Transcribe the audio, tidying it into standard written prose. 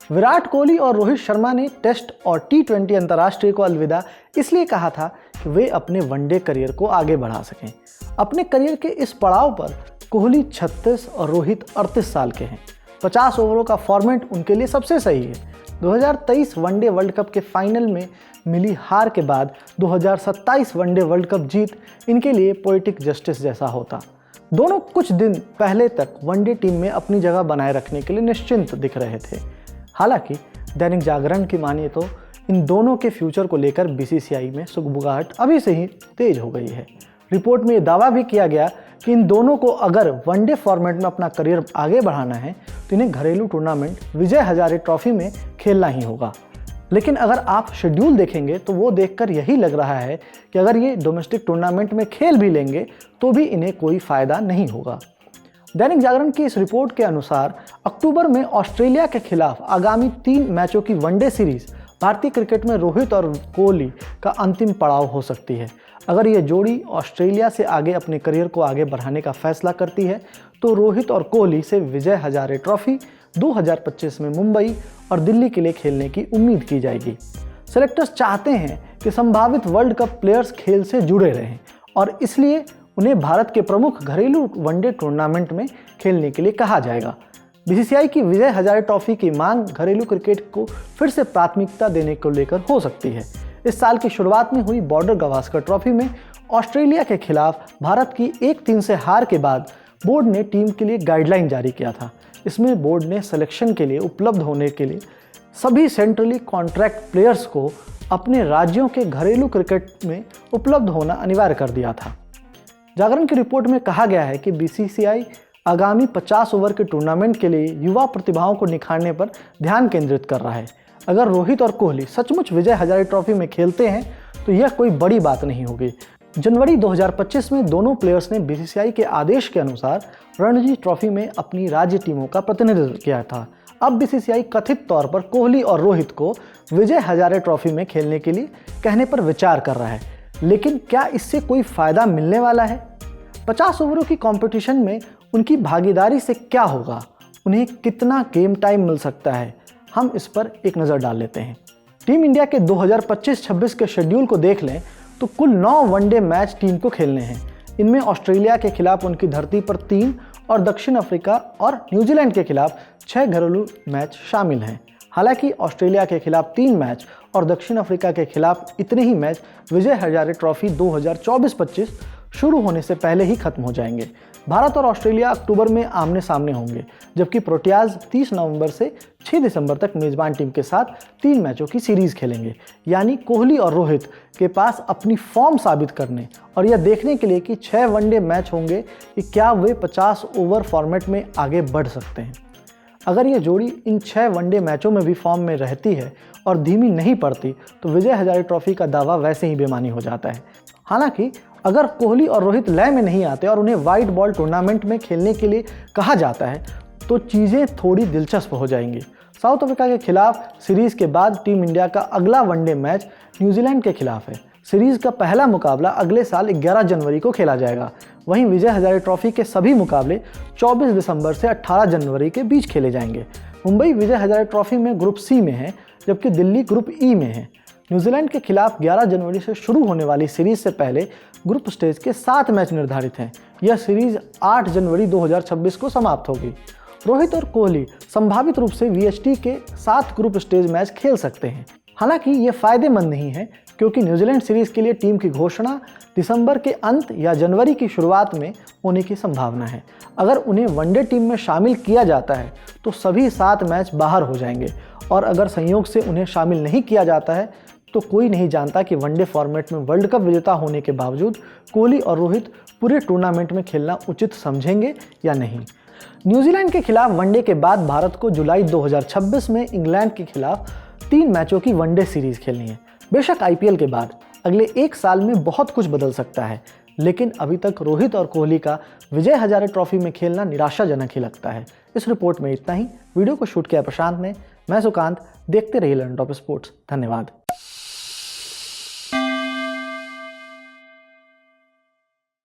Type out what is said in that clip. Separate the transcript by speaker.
Speaker 1: विराट कोहली और रोहित शर्मा ने टेस्ट और T20 अंतर्राष्ट्रीय को अलविदा इसलिए कहा था कि वे अपने वनडे करियर को आगे बढ़ा सकें। अपने करियर के इस पड़ाव पर कोहली 36 और रोहित 38 साल के हैं। 50 ओवरों का फॉर्मेट उनके लिए सबसे सही है। 2023 वनडे वर्ल्ड कप के फाइनल में मिली हार के बाद 2027 वनडे वर्ल्ड कप जीत इनके लिए पोएटिक जस्टिस जैसा होता। दोनों कुछ दिन पहले तक वनडे टीम में अपनी जगह बनाए रखने के लिए निश्चिंत दिख रहे थे। हालांकि दैनिक जागरण की मानिए तो इन दोनों के फ्यूचर को लेकर बीसीसीआई में सुगबुगाहट अभी से ही तेज हो गई है। रिपोर्ट में ये दावा भी किया गया कि इन दोनों को अगर वनडे फॉर्मेट में अपना करियर आगे बढ़ाना है तो इन्हें घरेलू टूर्नामेंट विजय हजारे ट्रॉफी में खेलना ही होगा। लेकिन अगर आप शेड्यूल देखेंगे तो वो देखकर यही लग रहा है कि अगर ये डोमेस्टिक टूर्नामेंट में खेल भी लेंगे तो भी इन्हें कोई फायदा नहीं होगा। दैनिक जागरण की इस रिपोर्ट के अनुसार अक्टूबर में ऑस्ट्रेलिया के खिलाफ आगामी 3 मैचों की वनडे सीरीज भारतीय क्रिकेट में रोहित और कोहली का अंतिम पड़ाव हो सकती है। अगर ये जोड़ी ऑस्ट्रेलिया से आगे अपने करियर को आगे बढ़ाने का फैसला करती है तो रोहित और कोहली से विजय हजारे ट्रॉफी 2025 में मुंबई और दिल्ली के लिए खेलने की उम्मीद की जाएगी। सेलेक्टर्स चाहते हैं कि संभावित वर्ल्ड कप प्लेयर्स खेल से जुड़े रहें और इसलिए उन्हें भारत के प्रमुख घरेलू वनडे टूर्नामेंट में खेलने के लिए कहा जाएगा। बीसीसीआई की विजय हजारे ट्रॉफी की मांग घरेलू क्रिकेट को फिर से प्राथमिकता देने को लेकर हो सकती है। इस साल की शुरुआत में हुई बॉर्डर गावस्कर ट्रॉफी में ऑस्ट्रेलिया के खिलाफ भारत की 1-3 से हार के बाद बोर्ड ने टीम के लिए गाइडलाइन जारी किया था। इसमें बोर्ड ने सिलेक्शन के लिए उपलब्ध होने के लिए सभी सेंट्रली कॉन्ट्रैक्ट प्लेयर्स को अपने राज्यों के घरेलू क्रिकेट में उपलब्ध होना अनिवार्य कर दिया था। जागरण की रिपोर्ट में कहा गया है कि बीसीसीआई आगामी 50 ओवर के टूर्नामेंट के लिए युवा प्रतिभाओं को निखारने पर ध्यान केंद्रित कर रहा है। अगर रोहित और कोहली सचमुच विजय हजारे ट्रॉफी में खेलते हैं तो यह कोई बड़ी बात नहीं होगी। जनवरी 2025 में दोनों प्लेयर्स ने बीसीसीआई के आदेश के अनुसार रणजी ट्रॉफी में अपनी राज्य टीमों का प्रतिनिधित्व किया था। अब बीसीसीआई कथित तौर पर कोहली और रोहित को विजय हजारे ट्रॉफी में खेलने के लिए कहने पर विचार कर रहा है। लेकिन क्या इससे कोई फायदा मिलने वाला है? 50 ओवरों की कंपटीशन में उनकी भागीदारी से क्या होगा? उन्हें कितना गेम टाइम मिल सकता है? हम इस पर एक नज़र डाल लेते हैं। टीम इंडिया के 2025-26 के शेड्यूल को देख लें तो कुल 9 वनडे मैच टीम को खेलने हैं। इनमें ऑस्ट्रेलिया के खिलाफ उनकी धरती पर 3 और दक्षिण अफ्रीका और न्यूजीलैंड के खिलाफ 6 घरेलू मैच शामिल हैं। हालांकि ऑस्ट्रेलिया के खिलाफ 3 मैच और दक्षिण अफ्रीका के खिलाफ इतने ही मैच विजय हजारे ट्रॉफी 2024-25 शुरू होने से पहले ही खत्म हो जाएंगे। भारत और ऑस्ट्रेलिया अक्टूबर में आमने सामने होंगे, जबकि प्रोटियाज 30 नवंबर से 6 दिसंबर तक मेजबान टीम के साथ 3 मैचों की सीरीज खेलेंगे। यानी कोहली और रोहित के पास अपनी फॉर्म साबित करने और यह देखने के लिए कि 6 वनडे मैच होंगे कि क्या वे 50 ओवर फॉर्मेट में आगे बढ़ सकते हैं। अगर ये जोड़ी इन 6 वनडे मैचों में भी फॉर्म में रहती है और धीमी नहीं पड़ती तो विजय हजारे ट्रॉफी का दावा वैसे ही बेमानी हो जाता है। हालांकि अगर कोहली और रोहित लय में नहीं आते और उन्हें वाइट बॉल टूर्नामेंट में खेलने के लिए कहा जाता है तो चीज़ें थोड़ी दिलचस्प हो जाएंगी। साउथ अफ्रीका के खिलाफ सीरीज के बाद टीम इंडिया का अगला वनडे मैच न्यूजीलैंड के खिलाफ है। सीरीज का पहला मुकाबला अगले साल 11 जनवरी को खेला जाएगा। वहीं विजय हजारे ट्रॉफी के सभी मुकाबले 24 दिसंबर से 18 जनवरी के बीच खेले जाएंगे। मुंबई विजय हजारे ट्रॉफी में ग्रुप सी में है, जबकि दिल्ली ग्रुप ई में है। न्यूजीलैंड के खिलाफ 11 जनवरी से शुरू होने वाली सीरीज से पहले ग्रुप स्टेज के 7 मैच निर्धारित हैं। यह सीरीज 8 जनवरी 2026 को समाप्त होगी। रोहित और कोहली संभावित रूप से वीएचटी के 7 ग्रुप स्टेज मैच खेल सकते हैं। हालांकि ये फायदेमंद नहीं है क्योंकि न्यूजीलैंड सीरीज के लिए टीम की घोषणा दिसंबर के अंत या जनवरी की शुरुआत में होने की संभावना है। अगर उन्हें वनडे टीम में शामिल किया जाता है तो सभी 7 मैच बाहर हो जाएंगे और अगर संयोग से उन्हें शामिल नहीं किया जाता है तो कोई नहीं जानता कि वनडे फॉर्मेट में वर्ल्ड कप विजेता होने के बावजूद कोहली और रोहित पूरे टूर्नामेंट में खेलना उचित समझेंगे या नहीं। न्यूजीलैंड के खिलाफ वनडे के बाद भारत को जुलाई 2026 में इंग्लैंड के खिलाफ 3 मैचों की वनडे सीरीज खेलनी है। बेशक आईपीएल के बाद अगले 1 साल में बहुत कुछ बदल सकता है, लेकिन अभी तक रोहित और कोहली का विजय हजारे ट्रॉफी में खेलना निराशाजनक ही लगता है। इस रिपोर्ट में इतना ही। वीडियो को शूट किया प्रशांत ने, मैं सुकांत। देखते रहिए लर्न टॉप स्पोर्ट्स। धन्यवाद।